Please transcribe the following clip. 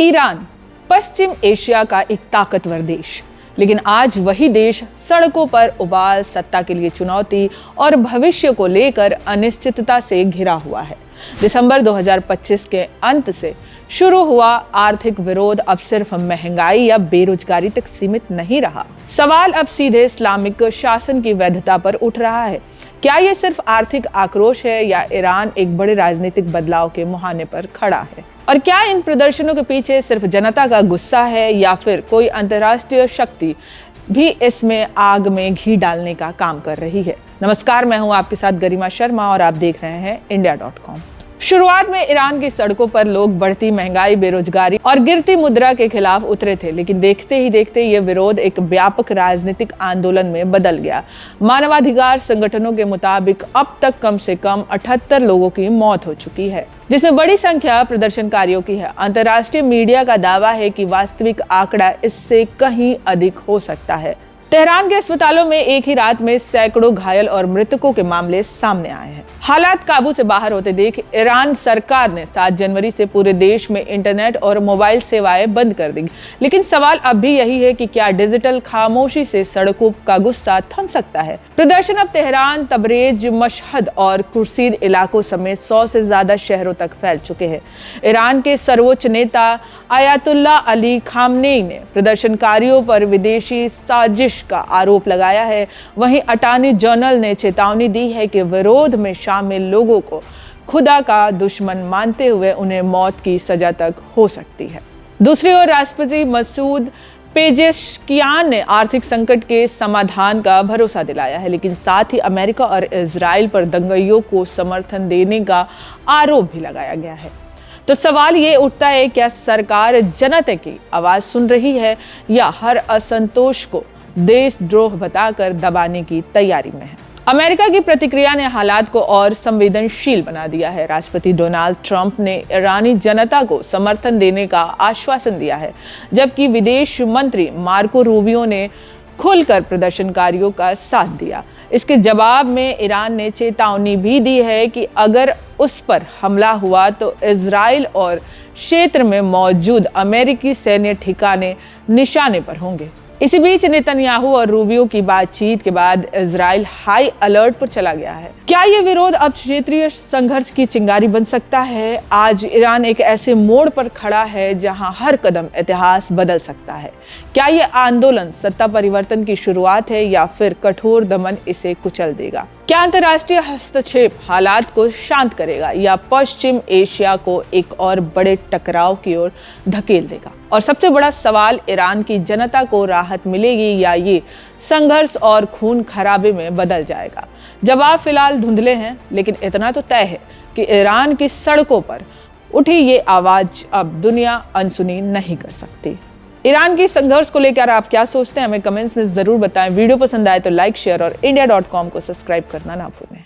Iran पश्चिम Asia का एक ताकतवर देश, लेकिन आज वही देश सड़कों पर उबाल, सत्ता के लिए चुनौती और भविष्य को लेकर अनिश्चितता से घिरा हुआ है। दिसंबर 2025 के अंत से शुरू हुआ आर्थिक विरोध अब सिर्फ महंगाई या बेरोजगारी तक सीमित नहीं रहा। सवाल अब सीधे इस्लामिक शासन की वैधता पर उठ रहा है। क्या ये सिर्फ आर्थिक आक्रोश है या ईरान एक बड़े राजनीतिक बदलाव के मुहाने पर खड़ा है? और क्या इन प्रदर्शनों के पीछे सिर्फ जनता का गुस्सा है या फिर कोई अंतर्राष्ट्रीय शक्ति भी इसमें आग में घी डालने का काम कर रही है? नमस्कार, मैं हूं आपके साथ गरिमा शर्मा और आप देख रहे हैं India.com। शुरुआत में ईरान की सड़कों पर लोग बढ़ती महंगाई, बेरोजगारी और गिरती मुद्रा के खिलाफ उतरे थे, लेकिन देखते ही देखते ये विरोध एक व्यापक राजनीतिक आंदोलन में बदल गया। मानवाधिकार संगठनों के मुताबिक अब तक कम से कम 78 लोगों की मौत हो चुकी है, जिसमें बड़ी संख्या प्रदर्शनकारियों की है। अंतर्राष्ट्रीय मीडिया का दावा है कि वास्तविक आंकड़ा इससे कहीं अधिक हो सकता है। तेहरान के अस्पतालों में एक ही रात में सैकड़ों घायल और मृतकों के मामले सामने आए हैं। हालात काबू से बाहर होते देख ईरान सरकार ने 7 जनवरी से पूरे देश में इंटरनेट और मोबाइल सेवाएं बंद कर दी। लेकिन सवाल अब भी यही है कि क्या डिजिटल खामोशी से सड़कों का गुस्सा थम सकता है? प्रदर्शन अब तेहरान, तबरेज, मशहद और कुर्सीद इलाकों समेत 100 से ज्यादा शहरों तक फैल चुके हैं। ईरान के सर्वोच्च नेता आयतुल्ला अली खामनेई ने प्रदर्शनकारियों पर विदेशी साजिश का आरोप लगाया है। वहीं अटॉर्नी जनरल ने चेतावनी दी है कि विरोध में शामिल लोगों को खुदा का दुश्मन मानते हुए उन्हें मौत की सजा तक हो सकती है। दूसरी ओर राष्ट्रपति मसूद पेजेश्कियान ने आर्थिक संकट के समाधान का भरोसा दिलाया है, लेकिन साथ ही अमेरिका और इजराइल पर दंगाइयों को समर्थन देने का आरोप भी लगाया गया है। तो सवाल ये उठता है, क्या सरकार जनता की आवाज सुन रही है या हर असंतोष को देशद्रोह बताकर दबाने की तैयारी में है? अमेरिका की प्रतिक्रिया ने हालात को और संवेदनशील बना दिया है। राष्ट्रपति डोनाल्ड ट्रंप ने ईरानी जनता को समर्थन देने का आश्वासन दिया है, जबकि विदेश मंत्री मार्को रूबियो ने खुलकर प्रदर्शनकारियों का साथ दिया। इसके जवाब में ईरान ने चेतावनी भी दी है कि अगर उस पर हमला हुआ तो इजराइल और क्षेत्र में मौजूद अमेरिकी सैन्य ठिकाने निशाने पर होंगे। इसी बीच नेतन्याहू और रूबियो की बातचीत के बाद इजराइल हाई अलर्ट पर चला गया है। क्या ये विरोध अब क्षेत्रीय संघर्ष की चिंगारी बन सकता है? आज ईरान एक ऐसे मोड़ पर खड़ा है जहां हर कदम इतिहास बदल सकता है। क्या ये आंदोलन सत्ता परिवर्तन की शुरुआत है या फिर कठोर दमन इसे कुचल देगा? क्या अंतर्राष्ट्रीय हस्तक्षेप हालात को शांत करेगा या पश्चिम एशिया को एक और बड़े टकराव की ओर धकेल देगा? और सबसे बड़ा सवाल, ईरान की जनता को राहत मिलेगी या ये संघर्ष और खून खराबे में बदल जाएगा? जवाब फिलहाल धुंधले हैं, लेकिन इतना तो तय है कि ईरान की सड़कों पर उठी ये आवाज अब दुनिया अनसुनी नहीं कर सकती। ईरान की संघर्ष को लेकर आप क्या सोचते हैं? हमें कमेंट्स में जरूर बताएं। वीडियो पसंद आए तो लाइक, शेयर और India.com को सब्सक्राइब करना ना भूलें।